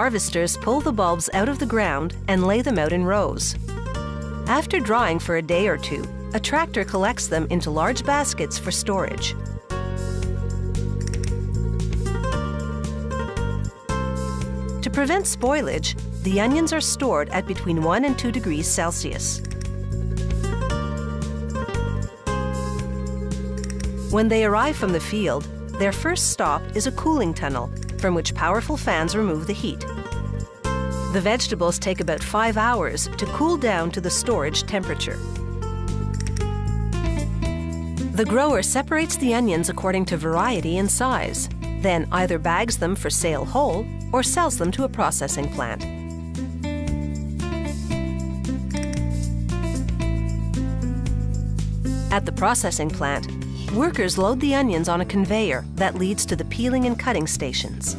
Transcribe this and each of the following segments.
Harvesters pull the bulbs out of the ground and lay them out in rows. After drying for a day or two, a tractor collects them into large baskets for storage. To prevent spoilage, the onions are stored at between 1 and 2 degrees Celsius. When they arrive from the field, their first stop is a cooling tunnel, from which powerful fans remove the heat. The vegetables take about 5 hours to cool down to the storage temperature. The grower separates the onions according to variety and size, then either bags them for sale whole or sells them to a processing plant. At the processing plant, workers load the onions on a conveyor that leads to the peeling and cutting stations.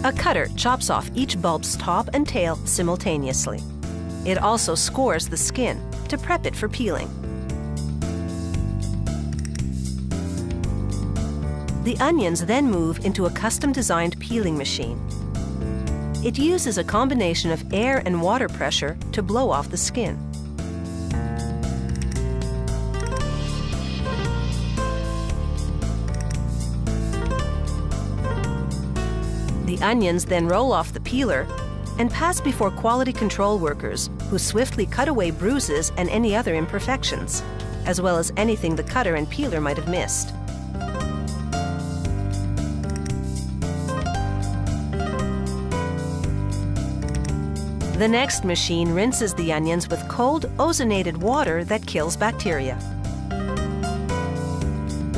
A cutter chops off each bulb's top and tail simultaneously. It also scores the skin to prep it for peeling. The onions then move into a custom-designed peeling machine. It uses a combination of air and water pressure to blow off the skin. The onions then roll off the peeler and pass before quality control workers who swiftly cut away bruises and any other imperfections, as well as anything the cutter and peeler might have missed. The next machine rinses the onions with cold, ozonated water that kills bacteria.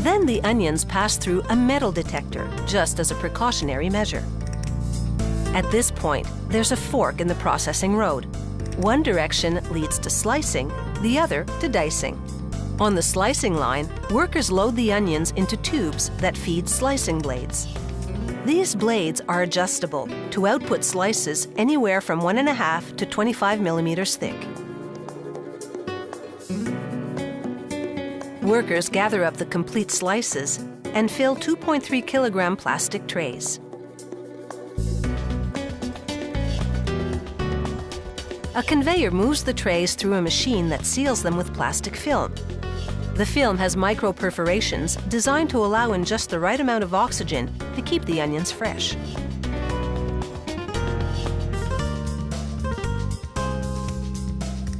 Then the onions pass through a metal detector, just as a precautionary measure. At this point, there's a fork in the processing road. One direction leads to slicing, the other to dicing. On the slicing line, workers load the onions into tubes that feed slicing blades. These blades are adjustable to output slices anywhere from 1.5 to 25 millimeters thick. Workers gather up the complete slices and fill 2.3 kilogram plastic trays. A conveyor moves the trays through a machine that seals them with plastic film. The film has micro perforations designed to allow in just the right amount of oxygen to keep the onions fresh.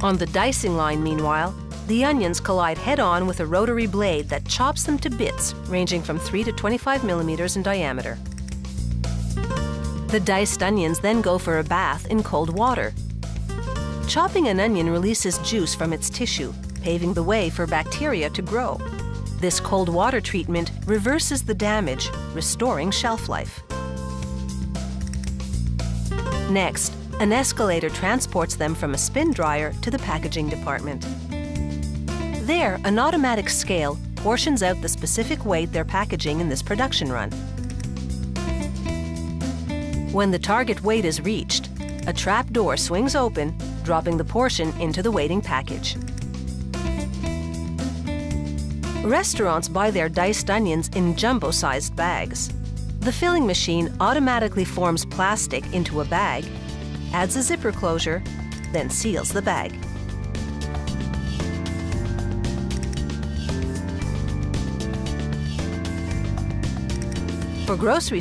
On the dicing line, meanwhile, the onions collide head-on with a rotary blade that chops them to bits ranging from 3 to 25 millimeters in diameter. The diced onions then go for a bath in cold water. Chopping an onion releases juice from its tissue, paving the way for bacteria to grow. This cold water treatment reverses the damage, restoring shelf life. Next, an escalator transports them from a spin dryer to the packaging department. There, an automatic scale portions out the specific weight they're packaging in this production run. When the target weight is reached, a trap door swings open, dropping the portion into the waiting package. Restaurants buy their diced onions in jumbo-sized bags. The filling machine automatically forms plastic into a bag, adds a zipper closure, then seals the bag. For grocery